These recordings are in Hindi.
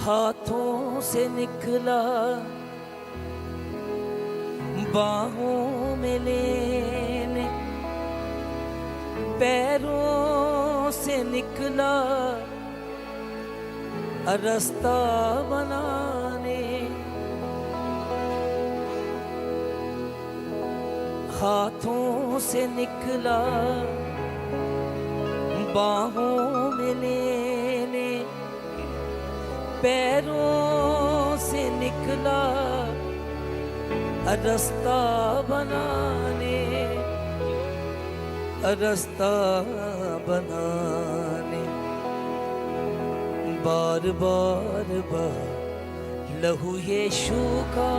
हाथों से निकला बाहों में लेने, पैरों से निकला रास्ता बनाने। हाथों से निकला बाहों में लेने, पैरों से निकला रास्ता बनाने, रास्ता बनाने। बार बार बहा लहू यीशु का,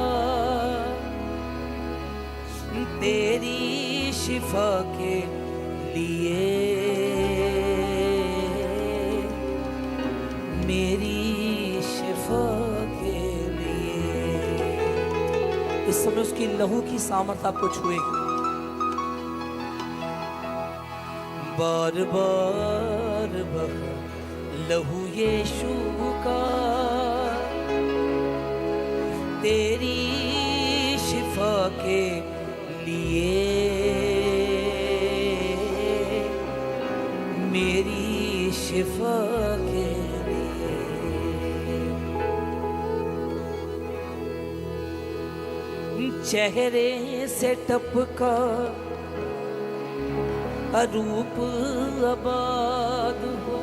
तेरी शिफा के लिए, मेरी शिफा के लिए। इस समय उसकी लहू की सामर्थ आपको छुएगी। बार बार बहा लहू यीशु का, तेरी शिफा के लिए, मेरी शिफा के लिए। चेहरे से टपका रूप आबाद हो,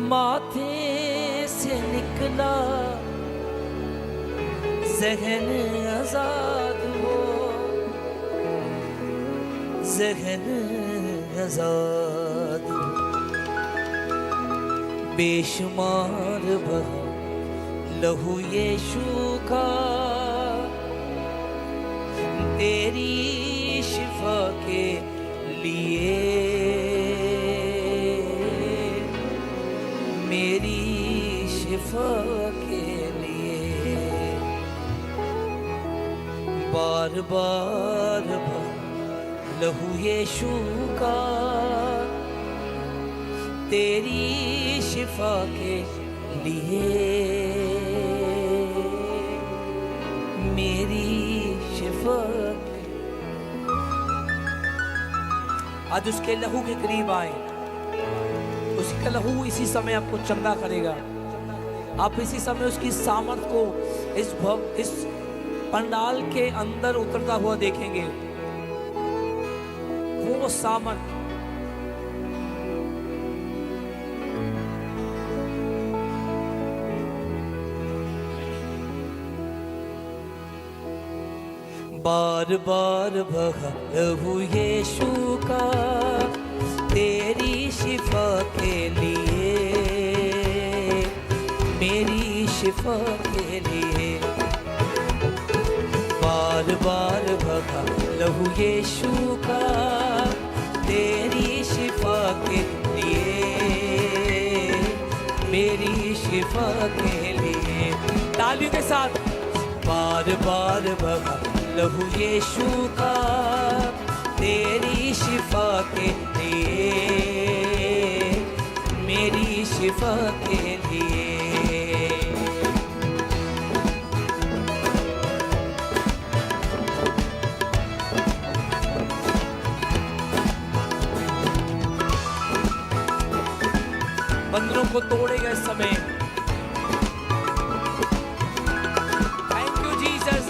माथे से निकला ज़हन आजाद हो, ज़हन आजाद हो। बेशुमार बहा लहू यीशु का, तेरी शिफा के लिए, मेरी शिफा के लिए। बार बार बहा लहू यीशु का, तेरी शिफा के लिए, मेरी शिफा। आज उसके लहू के करीब आए, उसका लहू इसी समय आपको चंगा करेगा। आप इसी समय उसकी सामर्थ को इस पंडाल के अंदर उतरता हुआ देखेंगे। वो सामर्थ बार बार बहा लहू यीशु का, तेरी शिफा के लिए, मेरी शिफा के लिए। बार बार बहा लहू यीशु का, तेरी शिफा के लिए, मेरी शिफा के लिए। तालियों के साथ बार बार बहा लहू यीशु का, तेरी शिफा के लिए, मेरी शिफा के लिए। बंधनों को तोड़ेगा इस समय। Thank you Jesus.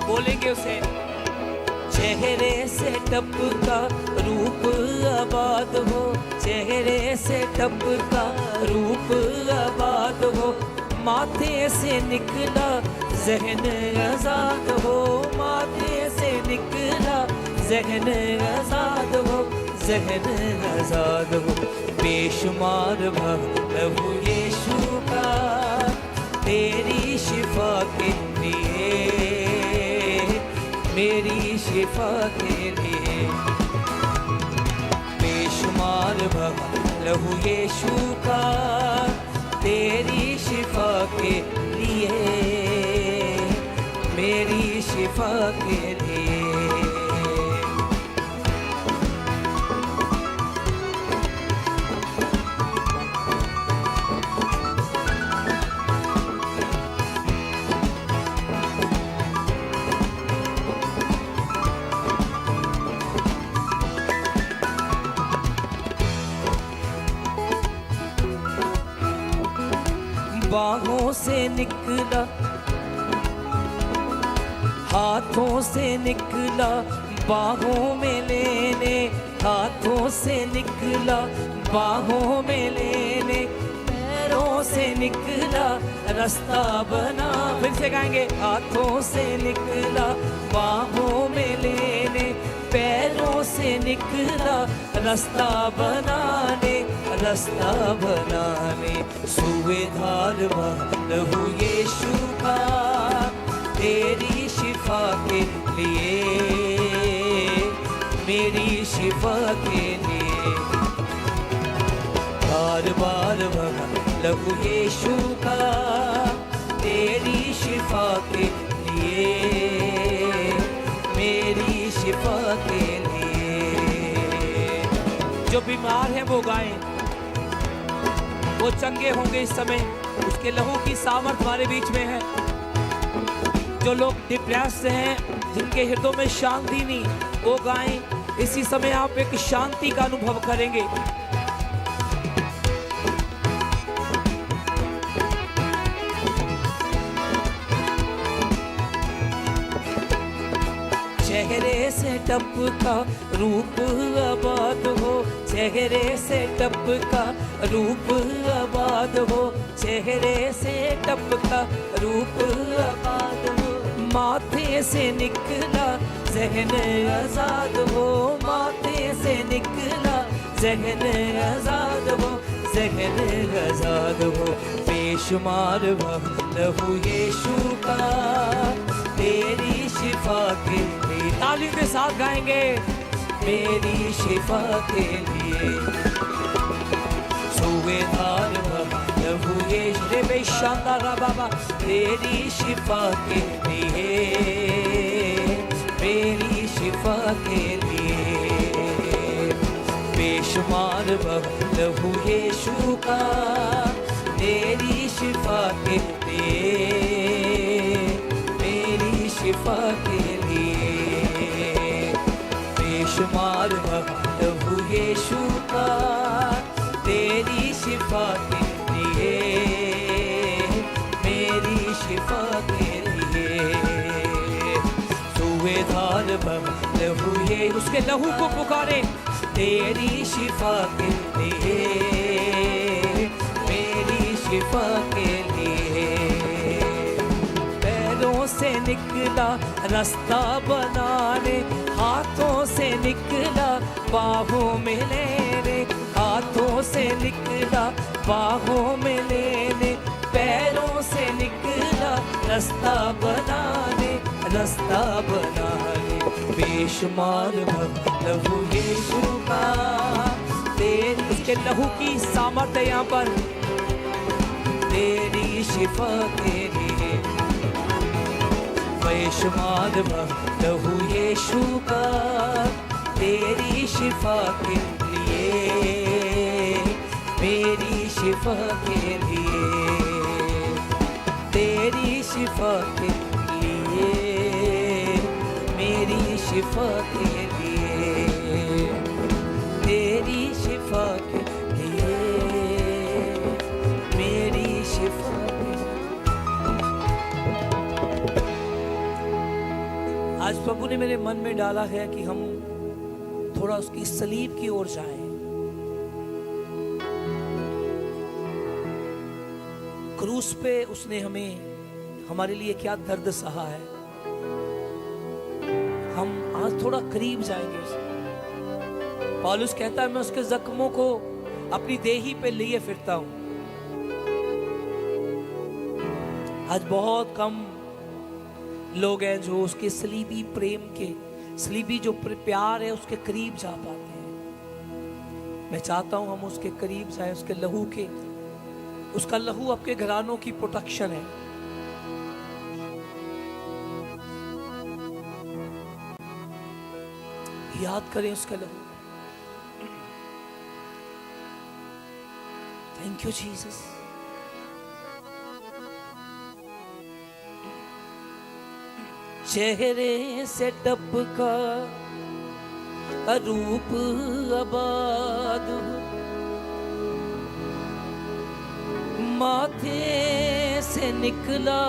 बोलेंगे उसे। चेहरे से टपका रूप आबाद हो, चेहरे से टपका रूप आबाद हो, माथे से निकला ज़हन आजाद हो, माथे से निकला ज़हन आजाद हो, ज़हन आजाद हो। बेशुमार बहा लहू यीशु का, तेरी शिफा के लिए, मेरी शिफा के लिए। बेशुमार बहा लहू यीशु का, तेरी शिफा के लिए, मेरी शिफा के लिए। से निकला, हाथों से निकला बाहों में लेने, हाथों से निकला बाहों में लेने, पैरों से निकला रास्ता बना। फिर से गाएंगे, हाथों से निकला बाहों में लेने, पैरों से निकला रास्ता बनाने, रास्ता बनाने। सुबेदार लहू यीशु का तेरी शिफा के लिए, मेरी शिफा के लिए। बार बार बहा लहू यीशु का तेरी शिफा के लिए, मेरी शिफा के लिए। जो बीमार है वो गाएं, वो चंगे होंगे इस समय, उसके लहू की सामर्थ हमारे बीच में है। जो लोग डिप्रेस हैं, जिनके हृदय में शांति नहीं, वो गाएं। इसी समय आप एक शांति का अनुभव करेंगे। चेहरे से टपका रूप आबाद हो, चेहरे से टपका रूप आबाद हो, चेहरे से टपका रूप आबाद हो। माथे से निकला ज़हन आज़ाद हो, माथे से निकला ज़हन आज़ाद हो, ज़हन आज़ाद हो। बेशुमार लहू यीशु का तेरी शिफा के लिए। तालियों के साथ गाएंगे, मेरी शिफा के लिए। सुबेदार लहू यीशु बेशानदार बाबा तेरी शिफा के लिए, मेरी शिफा के लिए। बेशुमार लहू यीशु का तेरी शिफा के लिए, मेरी शिफा के लिए। बेशुमार लहू यीशु का तेरी शिफा के लिए, मेरी शिफा के लिए। सुबेदार लहू ये उसके लहू को पुकारे, तेरी शिफा के लिए, मेरी शिफा के लिए। पैरों से निकला रास्ता बनाने, हाथों से निकला बाहों में लेने, हाथों से निकला बाहों में लेने, पैरों से निकला रास्ता बनाने, रास्ता बनाने। बेशुमार लहू यीशु का तेरी, उसके लहू की सामर्थ्य यहाँ पर, तेरी शिफा के लिए। बेशुमार लहू यीशु का तेरी शिफा के लिए, मेरी शिफा के लिए। तेरी शिफा के लिए, मेरी शिफा के लिए। तेरी शिफा के लिए, मेरी शिफा के लिए। आज प्रभु ने मेरे मन में डाला है कि हम थोड़ा उसकी सलीब की ओर जाएं। क्रूस पे उसने हमें, हमारे लिए क्या दर्द सहा है। हम आज थोड़ा करीब जाएंगे उसके। पौलुस कहता है, मैं उसके जख्मों को अपनी देही पे लिए फिरता हूं। आज बहुत कम लोग हैं जो उसके सलीबी प्रेम के, सलीबी जो प्यार है उसके करीब जा पाते हैं। मैं चाहता हूं हम उसके करीब जाएं, उसके लहू के। उसका लहू आपके घरानों की प्रोटेक्शन है। याद करें उसका लहू। Thank you Jesus. चेहरे से टपका रूप आबाद, माथे से निकला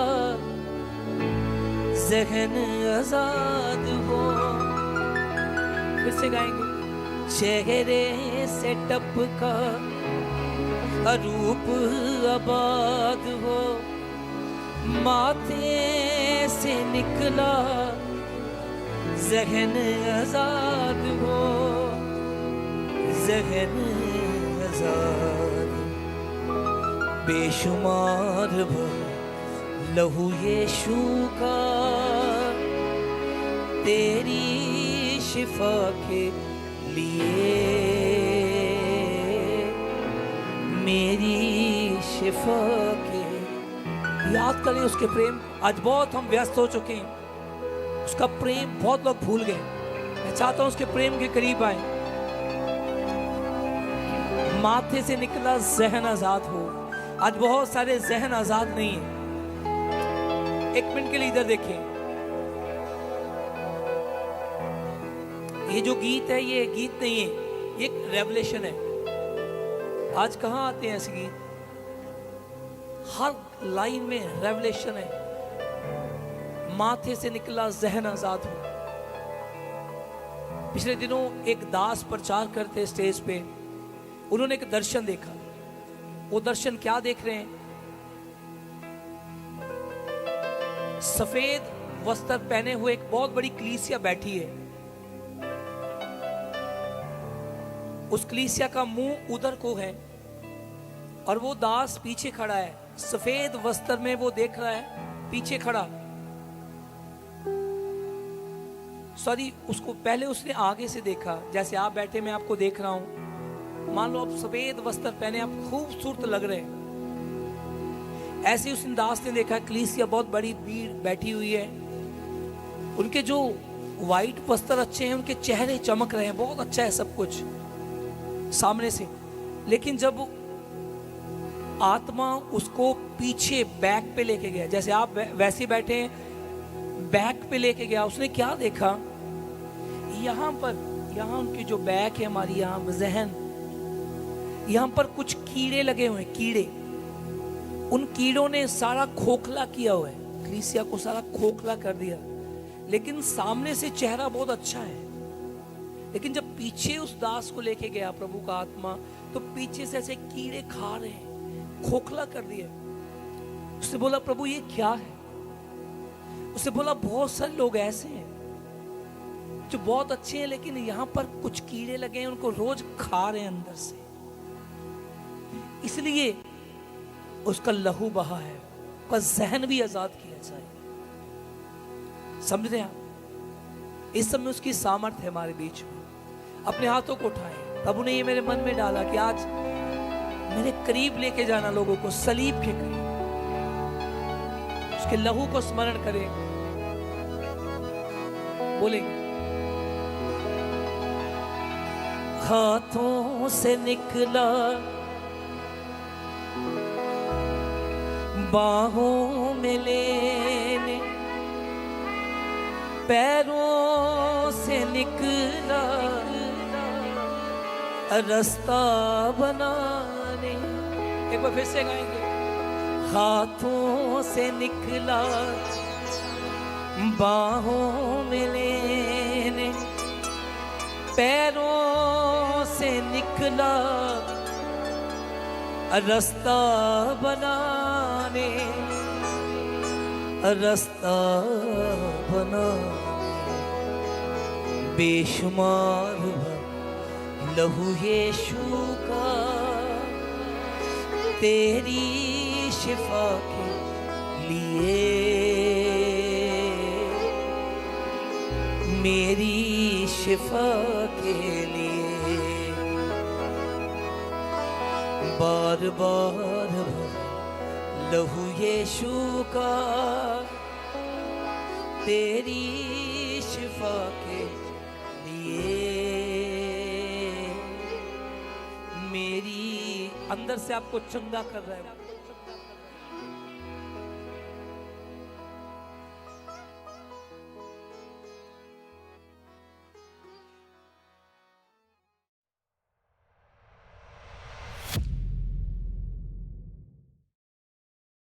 ज़हन आजाद हो। फिर से गाएंगे। चेहरे से टपका रूप आबाद हो, माथे से निकला ज़हन आजाद हो, ज़हन आजाद। बेशुमार लहू यीशु का तेरी शिफा के लिए, मेरी शिफा के। याद करें उसके प्रेम। आज बहुत हम व्यस्त हो चुके हैं, उसका प्रेम बहुत लोग भूल गए। मैं चाहता हूं उसके प्रेम के करीब आए। माथे से निकला ज़हन आजाद हो। आज बहुत सारे ज़हन आजाद नहीं है। एक मिनट के लिए इधर देखें। ये जो गीत है ये गीत नहीं है, ये एक रेवलेशन है। आज कहां आते हैं ऐसे गीत? हर लाइन में रेवलेशन है। माथे से निकला ज़हन आजाद हो। पिछले दिनों एक दास प्रचार करते स्टेज पे, उन्होंने एक दर्शन देखा। वो दर्शन क्या देख रहे हैं? सफेद वस्त्र पहने हुए एक बहुत बड़ी कलीसिया बैठी है। उस कलीसिया का मुंह उधर को है और वो दास पीछे खड़ा है। सफेद वस्त्र में वो देख रहा है, पीछे खड़ा। सॉरी, उसको पहले उसने आगे से देखा, जैसे आप बैठे मैं आपको देख रहा हूं। मान लो आप सफेद वस्त्र पहने, आप खूबसूरत लग रहे हैं। ऐसे ही उस दास ने देखा कलीसिया बहुत बड़ी भीड़ बैठी हुई है। उनके जो वाइट वस्त्र अच्छे हैं, उनके चेहरे चमक रहे हैं, बहुत अच्छा है सब कुछ सामने से। लेकिन जब आत्मा उसको पीछे बैक पे लेके गया, जैसे आप वैसे बैठे हैं, बैक पे लेके गया, उसने क्या देखा? यहां पर, यहां उनकी जो बैक है हमारी, यहां ज़हन, यहां पर कुछ कीड़े लगे हुए हैं। कीड़े, उन कीड़ों ने सारा खोखला किया हुआ है, कलीसिया को सारा खोखला कर दिया। लेकिन सामने से चेहरा बहुत अच्छा है। लेकिन जब पीछे उस दास को लेके गया प्रभु का आत्मा, तो पीछे से ऐसे कीड़े खा रहे हैं, खोखला कर दिया। उसने बोला प्रभु ये क्या है? उसने बोला बहुत सारे लोग ऐसे हैं जो बहुत अच्छे हैं, लेकिन यहां पर कुछ कीड़े लगे हैं, उनको रोज खा रहे हैं अंदर से, इसलिए उसका लहू बहा है, उसका ज़हन भी आजाद किया जाए। समझ रहे हैं आप? इस समय उसकी सामर्थ्य है हमारे बीच में। अपने हाथों को उठाएं। प्रभु ने ये मेरे मन में डाला कि आज मेरे करीब लेके जाना लोगों को, सलीब के करीब, उसके लहू को स्मरण करें। बोलेंगे हाथों से निकला, बाहों में लेने, पैरों से निकला, रास्ता बनाने। एक बार फिर से गाएंगे। हाथों से निकला, बाहों में लेने, पैरों से निकला, रास्ता बनाने, रास्ता बनाने। बेशुमार लहू यीशु का तेरी शिफा के लिए, मेरी शिफा के लिए। बार बार लहू यीशु का तेरी शिफा के लिए, मेरी अंदर से आपको चंगा कर रहा है।